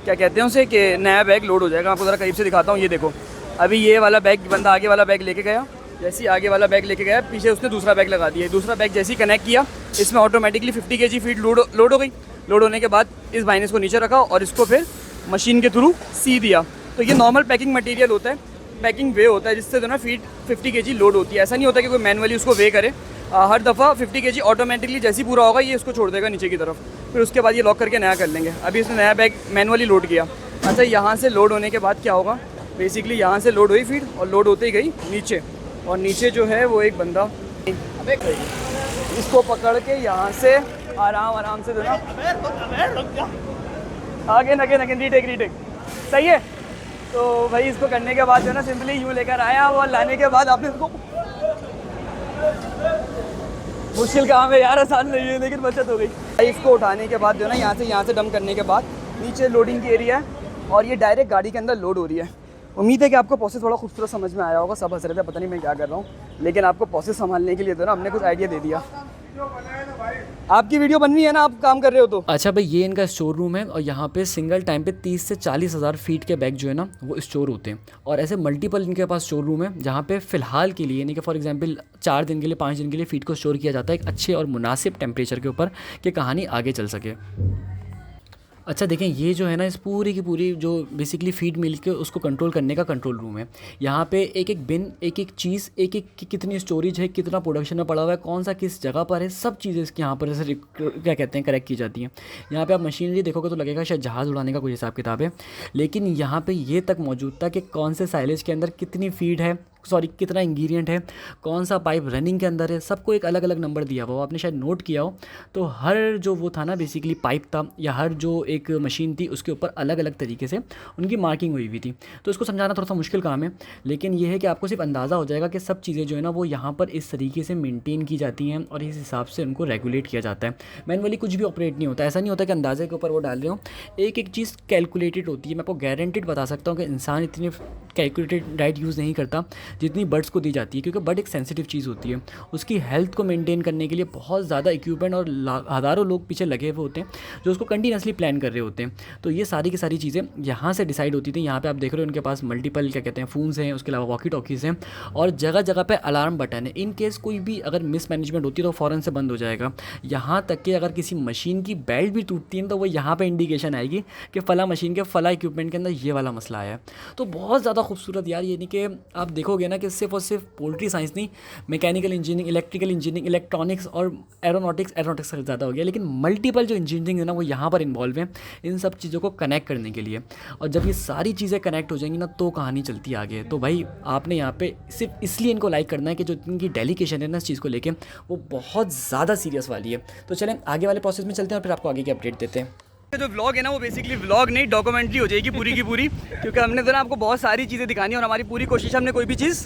क्या कहते हैं उसे, कि नया बैग लोड हो जाएगा। आपको ज़रा करीब से दिखाता हूँ। ये देखो, अभी ये वाला बैग बंदा आगे वाला बैग लेके गया, जैसे ही आगे वाला बैग लेके गया पीछे उसने दूसरा बैग लगा दिया। दूसरा बैग जैसे ही कनेक्ट किया इसमें ऑटोमेटिकली 50 kg फीड लोड हो गई। लोड होने के बाद इस भाई ने इसको नीचे रखा और इसको फिर मशीन के थ्रू सी दिया। तो ये नॉर्मल पैकिंग मटेरियल होता है, पैकिंग वे होता है जिससे जो ना फीड 50 kg लोड होती है। ऐसा नहीं होता कि कोई मैनुअली उसको वे करे, हर दफ़ा 50 kg ऑटोमेटिकली जैसे ही पूरा होगा ये इसको छोड़ देगा नीचे की तरफ, फिर उसके बाद ये लॉक करके नया कर लेंगे। अभी इसने नया बैग मैनुअली लोड किया। अच्छा, यहाँ से लोड होने के बाद क्या होगा, बेसिकली यहाँ से लोड हुई फीड और लोड होते ही गई नीचे, और नीचे जो है वो एक बंदा इसको पकड़ के यहाँ से आराम से जो ना आगे रीटेक सही है। तो भाई इसको करने के बाद जो है ना सिंपली यूँ लेकर आया और लाने के बाद आपने इसको, मुश्किल काम है यार, आसान नहीं है लेकिन बचत हो गई। इसको उठाने के बाद जो है ना यहाँ से डंप करने के बाद नीचे लोडिंग की एरिया है और ये डायरेक्ट गाड़ी के अंदर लोड हो रही है। उम्मीद है कि आपको प्रोसेस थोड़ा खूबसूरत समझ में आया होगा। सब हंस रहे थे पता नहीं मैं क्या कर रहा हूँ, लेकिन आपको प्रोसेस संभालने के लिए तो ना हमने कुछ आइडिया दे दिया। आपकी वीडियो बन रही है ना, आप काम कर रहे हो तो। अच्छा भाई, ये इनका स्टोर रूम है और यहाँ पे सिंगल टाइम पे 30 से 40 हज़ार फीट के बैग जो है ना वो स्टोर होते हैं। और ऐसे मल्टीपल इनके पास स्टोर रूम है जहाँ पे फ़िलहाल के लिए यानी कि फॉर एग्जांपल 4 दिन के लिए 5 दिन के लिए फीट को स्टोर किया जाता है एक अच्छे और मुनासिब टेम्परेचर के ऊपर कि कहानी आगे चल सके। अच्छा देखें, ये जो है ना इस पूरी की पूरी जो बेसिकली फीड मिल के उसको कंट्रोल करने का कंट्रोल रूम है। यहाँ पे एक एक बिन, एक एक चीज़, एक एक कितनी स्टोरेज है, कितना प्रोडक्शन में पड़ा हुआ है, कौन सा किस जगह पर है, सब चीज़ें इसके यहाँ पर जैसे क्या कहते हैं करेक्ट की जाती हैं। यहाँ पे आप मशीनरी देखोगे तो लगेगा शायद जहाज़ उड़ाने का कोई हिसाब किताब है, लेकिन यहाँ पर ये तक मौजूद था कि कौन से साइलेज के अंदर कितनी फीड है, कितना इंग्रेडिएंट है, कौन सा पाइप रनिंग के अंदर है, सबको एक अलग अलग नंबर दिया हुआ। आपने शायद नोट किया हो तो हर जो वो था ना बेसिकली पाइप था या हर जो एक मशीन थी उसके ऊपर अलग अलग तरीके से उनकी मार्किंग हुई थी। तो इसको समझाना थोड़ा सा मुश्किल काम है, लेकिन ये है कि आपको सिर्फ अंदाज़ा हो जाएगा कि सब चीज़ें जो है ना वो यहाँ पर इस तरीके से मेनटेन की जाती हैं और इस हिसाब से उनको रेगुलेट किया जाता है। मैनुअली कुछ भी ऑपरेट नहीं होता, ऐसा नहीं होता कि अंदाजे के ऊपर वो डाल रहे हो, एक एक चीज़ कैलकुलेटेड होती है। मैं आपको गारंटेड बता सकता हूँ कि इंसान इतनी कैलकुलेटेड डाइट यूज़ नहीं करता जितनी बर्ड्स को दी जाती है, क्योंकि बर्ड एक सेंसिटिव चीज़ होती है। उसकी हेल्थ को मेंटेन करने के लिए बहुत ज़्यादा इक्विपमेंट और हज़ारों लोग पीछे लगे हुए होते हैं जो उसको कंटिन्यूसली प्लान कर रहे होते हैं। तो ये सारी की सारी चीज़ें यहाँ से डिसाइड होती थी। यहाँ पे आप देख रहे हो उनके पास मल्टीपल क्या कहते हैं फ़ोन्स हैं, उसके अलावा वॉकी टॉकीज़ हैं और जगह जगह पे अलार्म बटन है। इन केस कोई भी अगर मिसमैनेजमेंट होती है तो फ़ौरन से बंद हो जाएगा। यहाँ तक कि अगर किसी मशीन की बेल्ट भी टूटती है तो वो यहाँ पर इंडिकेशन आएगी कि फ़ला मशीन के फ़ला इक्विपमेंट के अंदर ये वाला मसला आया है। तो बहुत ज़्यादा खूबसूरत यार, ये नहीं कि आप देखोगे ना कि सिर्फ और सिर्फ पोल्ट्री साइंस नहीं, mechanical engineering, electrical engineering, electronics और एरोनॉटिक्स से ज़्यादा हो गया, लेकिन मल्टीपल जो इंजीनियरिंग है ना वो यहाँ पर इन्वॉल्व है इन सब चीज़ों को कनेक्ट करने के लिए। और जब ये सारी चीज़ें कनेक्ट हो जाएंगी ना तो कहानी चलती आगे। तो भाई आपने यहाँ पे सिर्फ इसलिए इनको लाइक करना है कि जो इनकी डेलिकेशन है ना इस चीज़ को लेके वो बहुत ज़्यादा सीरियस वाली है। तो चलें आगे वाले प्रोसेस में चलते हैं और फिर आपको आगे की अपडेट देते हैं। जो व्लॉग है ना वो बेसिकली व्लॉग नहीं डॉक्यूमेंट्री हो जाएगी पूरी की पूरी, क्योंकि हमने तो ना आपको बहुत सारी चीज़ें दिखानी है और हमारी पूरी कोशिश हमने कोई भी चीज़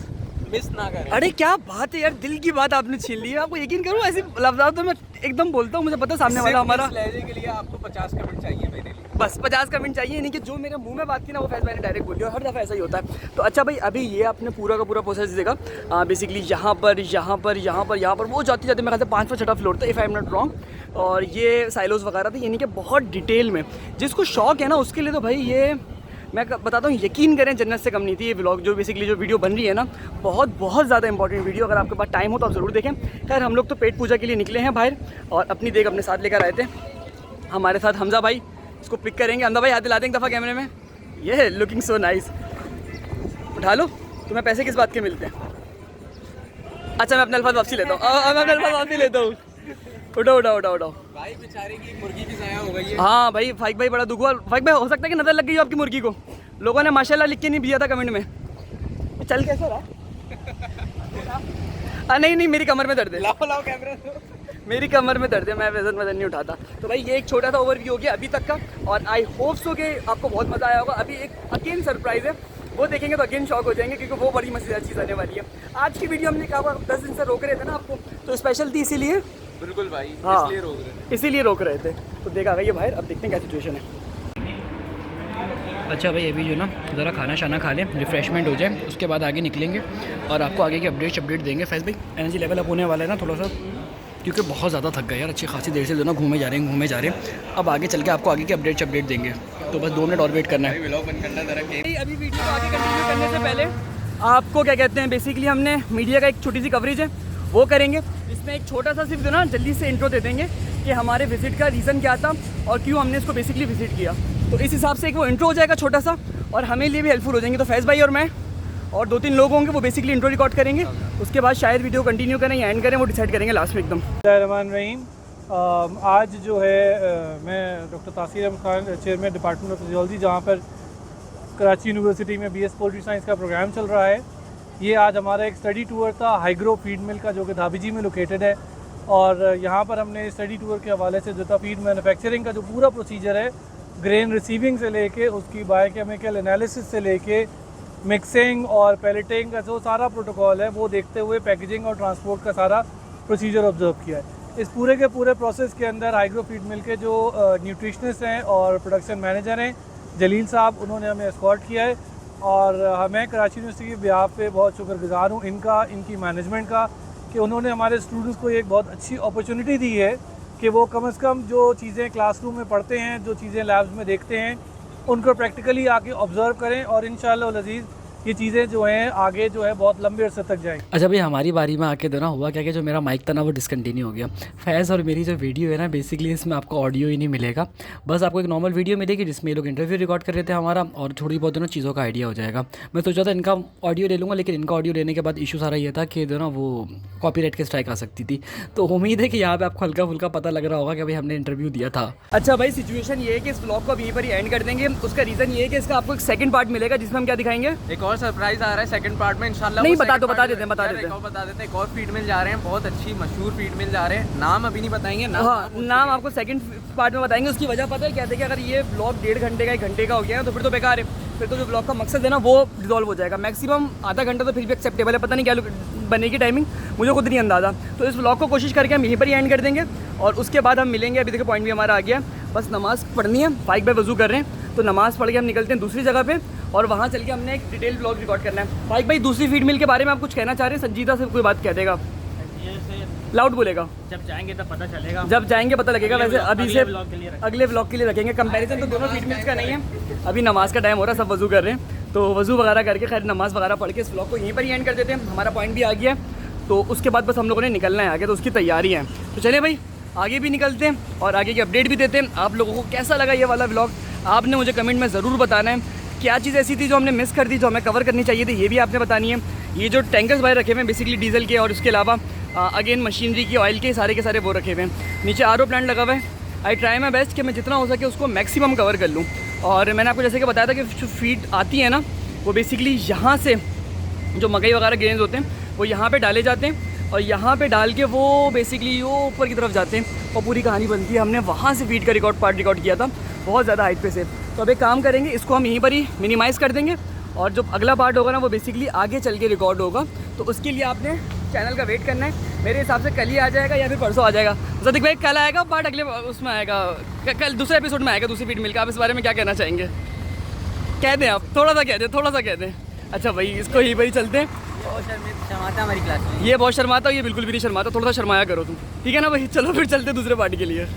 मिस ना करें। अरे क्या बात है यार, दिल की बात आपने छीन ली है। आपको यकीन करूँ ऐसे लफ्ज़ तो मैं एकदम बोलता हूँ, मुझे पता सामने वाला हमारा लहजे के लिए आपको 50 कमेंट चाहिए मेरे लिए, बस 50 कमेंट चाहिए, नहीं कि जो मेरे मुंह में बात की ना वो फैज़ भाई ने डायरेक्ट बोल दिया। हर दफ़ा ऐसा ही होता है। तो अच्छा भाई अभी ये आपने पूरा का पूरा प्रोसेस देखा बेसिकली यहाँ पर वो जाते जाते मेरे ख्याल से 5वां 6वां फ्लोर था if I am not wrong. और ये साइलोस वगैरह थे, यानी कि बहुत डिटेल में। जिसको शौक है ना उसके लिए तो भाई ये मैं बताता हूँ, यकीन करें जन्नत से कम नहीं थी ये व्लॉग। जो बेसिकली जो वीडियो बन रही है ना बहुत ज़्यादा इंपॉर्टेंट वीडियो, अगर आपके पास टाइम हो तो आप ज़रूर देखें। खैर हम लोग तो पेट पूजा के लिए निकले हैं बाहर और अपनी देख अपने साथ लेकर आए थे। हमारे साथ हमजा भाई, इसको पिक करेंगे। हमजा भाई हाथ दिला दें एक दफ़ा कैमरे में। ये लुकिंग सो नाइस, उठा लो। तुम्हें पैसे किस बात के मिलते हैं? अच्छा मैं अपने अल्फाज वापसी लेता हूँ। उठाओ भाई बेचारे की मुर्गी भी ज़ाया हो गई है। हाँ भाई फाइक भाई बड़ा दुख हुआ। फाइक भाई हो सकता है कि नज़र लग गई हो आपकी मुर्गी को, लोगों ने माशाल्लाह लिख के नहीं दिया था कमेंट में। चल कैसे रहा? नहीं मेरी कमर में दर्द है। लाओ कैमरा, मेरी कमर में दर्द है, मैं वजन नहीं उठाता। तो भाई ये एक छोटा सा ओवरव्यू हो गया अभी तक का, और आई होप सो कि आपको बहुत मज़ा आया होगा। अभी एक अगेन सरप्राइज़ है, वो देखेंगे तो अगेन शॉक हो जाएंगे, क्योंकि वो बड़ी मज़ेदार चीज़ आने वाली है। आज की वीडियो हमने कहा 10 दिन से रोक रहे थे ना आपको, तो स्पेशल थी इसीलिए। बिल्कुल भाई, हाँ इसीलिए रोक रहे थे। तो देखा गया ये बाहर, अब देखते हैं क्या सिचुएशन है। अच्छा भाई अभी जो ना ज़रा खाना शाना खा लें, रिफ़्रेशमेंट हो जाए, उसके बाद आगे निकलेंगे और आपको आगे की अपडेट देंगे। फैज़ भाई एनर्जी लेवल अप होने वाला है ना थोड़ा सा, क्योंकि बहुत ज़्यादा थक गए यार, अच्छी खासी देर से जो ना घूमे जा रहे हैं। अब आगे चल के आपको आगे की अपडेट देंगे, तो बस 2 मिनट और वेट करना है। व्लॉग बंद करना ज़रा। अभी वीडियो को आगे कंटिन्यू करने से पहले आपको क्या कहते हैं, बेसिकली हमने मीडिया का एक छोटी सी कवरेज है वो करेंगे। इसमें एक छोटा सा सिर्फ जो ना जल्दी से इंट्रो दे देंगे कि हमारे विज़िट का रीज़न क्या था और क्यों हमने इसको बेसिकली विज़िट किया। तो इस हिसाब से एक वो इंट्रो हो जाएगा छोटा सा, और हमें लिए भी हेल्पफुल हो जाएंगे। तो फैज़ भाई और मैं और 2-3 लोग होंगे, वो बेसिकली इंट्रो रिकॉर्ड करेंगे। उसके बाद शायद वीडियो कंटिन्यू करें या एंड करें, वो डिसाइड करेंगे लास्ट में एकदम। रहमान रहीम। आज जो है मैं doctor Taseer Ahmed Khan, chairman department of physiology, जहाँ पर कराची यूनिवर्सिटी में BS पोल्ट्री साइंस का प्रोग्राम चल रहा है। ये आज हमारा एक स्टडी टूर था हाईग्रो फीड मिल का, जो कि धाबीजी में लोकेटेड है। और यहाँ पर हमने स्टडी टूर के हवाले से जो था फीड मैन्युफैक्चरिंग का जो पूरा प्रोसीजर है, ग्रेन रिसीविंग से लेके उसकी बायोकेमिकल एनालिसिस से लेके मिक्सिंग और पैलेटिंग का जो सारा प्रोटोकॉल है वो देखते हुए पैकेजिंग और ट्रांसपोर्ट का सारा प्रोसीजर ऑब्जर्व किया है। इस पूरे के पूरे प्रोसेस के अंदर हाईग्रो फीड मिल के जो न्यूट्रिशनिस्ट हैं और प्रोडक्शन मैनेजर हैं जलील साहब, उन्होंने हमें एस्कॉर्ट किया है और मैं कराची यूनिवर्सिटी के बिहाफ पे बहुत शुक्रगुजार हूँ इनकी मैनेजमेंट का कि उन्होंने हमारे स्टूडेंट्स को एक बहुत अच्छी अपॉर्चुनिटी दी है कि वो कम से कम जो चीज़ें क्लासरूम में पढ़ते हैं, जो चीज़ें लैब्स में देखते हैं, उनको प्रैक्टिकली आके ऑब्ज़र्व करें और इंशाअल्लाह अज़ीज़ ये चीज़ें जो हैं आगे जो है बहुत लंबे अरसे तक जाएंगी। अच्छा भाई, हमारी बारी में आके देना हुआ क्या कि जो मेरा माइक था ना वो डिसकंटिन्यू हो गया। फैज़ और मेरी जो वीडियो है ना बेसिकली इसमें आपको ऑडियो ही नहीं मिलेगा, बस आपको एक नॉर्मल वीडियो मिलेगी जिसमें ये लोग इंटरव्यू रिकॉर्ड कर रहे थे हमारा और थोड़ी बहुत दोनों चीज़ों का आइडिया हो जाएगा। मैं सोचा था इनका ऑडियो ले लूँगा, लेकिन इनका ऑडियो लेने के बाद इशू सारा ये था कि जो ना वो कॉपीराइट के स्ट्राइक आ सकती थी। तो उम्मीद है कि यहाँ पर आपको हल्का फुल्का पता लग रहा होगा कि भाई हमने इंटरव्यू दिया था। अच्छा भाई, सिचुएशन ये है कि इस ब्लॉग को अब यहीं पर ही एंड कर देंगे। उसका रीज़न ये है कि इसका आपको एक सेकंड पार्ट मिलेगा जिसमें हम क्या दिखाएंगे, एक और सरप्राइज आ रहा है सेकंड पार्ट में इंशाल्लाह। नहीं, वो बता second दो, part बता में देते हैं, बता यार, देते हैं। बता देते हैं। एक और फीड मिल जा रहे हैं, बहुत अच्छी मशहूर फीड मिल जा रहे हैं। नाम अभी नहीं बताएंगे, हाँ नाम आपको सेकंड पार्ट में बताएंगे। उसकी वजह पता है क्या है कि अगर ये ब्लॉग 1.5 घंटे का 1 घंटे का हो गया ना तो फिर तो बेकार है, फिर तो जो ब्लॉग का मकसद है ना वो डिजॉल्व हो जाएगा। मैक्सिमम आधा घंटा तो फिर भी एक्सेप्टेबल है, पता नहीं क्या बनेगी टाइमिंग, मुझे खुद नहीं अंदाज़ा। तो इस ब्लॉग को कोशिश करके हम यहीं पर ही एंड कर देंगे और उसके बाद हम मिलेंगे। अभी देखो पॉइंट भी हमारा आ गया, बस नमाज़ पढ़नी है, 5 बार वज़ू कर रहे हैं, तो नमाज़ पढ़ के हम निकलते हैं दूसरी जगह पे और वहाँ चल के हमने एक डिटेल ब्लॉग रिकॉर्ड करना है। भाई दूसरी फीड मिल के बारे में आप कुछ कहना चाह रहे हैं? संजीदा से कोई बात कह देगा, लाउड बोलेगा। जब जाएंगे तब पता चलेगा, जब जाएंगे पता लगेगा। वैसे अभी से अगले व्लॉग के लिए रखेंगे। कंपैरिजन तो दोनों फीड मिल्स का नहीं है। अभी नमाज़ का टाइम हो रहा है, सब वज़ू कर रहे हैं, तो वज़ू वगैरह करके खैर नमाज़ वगैरह पढ़ के इस व्लॉग को यहीं पर ही एंड कर देते हैं। हमारा पॉइंट भी आ गया है, तो उसके बाद बस हम लोगों ने निकलना है आगे, तो उसकी तैयारी है। तो चलिए भाई आगे भी निकलते हैं और आगे की अपडेट भी देते हैं। आप लोगों को कैसा लगा ये वाला व्लॉग, आपने मुझे कमेंट में ज़रूर बताना है। क्या चीज़ ऐसी थी जो हमने मिस कर दी, जो हमें कवर करनी चाहिए थी, ये भी आपने बतानी है। ये जो टैंकर्स भाई रखे हुए हैं बेसिकली डीजल के और उसके अलावा अगेन मशीनरी की, ऑयल के सारे वो रखे हुए हैं। नीचे RO प्लांट लगा हुआ है। आई ट्राई माई बेस्ट कि मैं जितना हो सके उसको मैक्सिमम कवर कर लूँ। और मैंने आपको जैसे कि बताया था कि जो फीड आती है ना वो बेसिकली यहाँ से जो मकई वगैरह ग्रेन्स होते हैं वो यहाँ पे डाले जाते हैं और यहाँ पे डाल के वो बेसिकली वो ऊपर की तरफ जाते हैं और पूरी कहानी बनती है। हमने वहाँ से फीड का पार्ट रिकॉर्ड किया था बहुत ज़्यादा हाइट पे से। तो अब एक काम करेंगे, इसको हम यहीं पर ही मिनिमाइज़ कर देंगे और जो अगला पार्ट होगा ना वो बेसिकली आगे चल के रिकॉर्ड होगा। तो उसके लिए आपने चैनल का वेट करना है। मेरे हिसाब से कल ही आ जाएगा या फिर परसों आ जाएगा। सदिक भाई कल आएगा पार्ट, अगले उसमें आएगा, कल दूसरे एपिसोड में आएगा दूसरी फीड मिल का। आप इस बारे में क्या कहना चाहेंगे? कह दें आप, थोड़ा सा कह दें। अच्छा भाई इसको यहीं पर ही चलते हैं। शर्माता हमारी क्लास में, ये बहुत शर्माता, ये बिल्कुल भी नहीं शर्माता, थोड़ा सा शर्माया करो तुम, ठीक है ना भाई। चलो फिर चलते दूसरे पार्टी के लिए।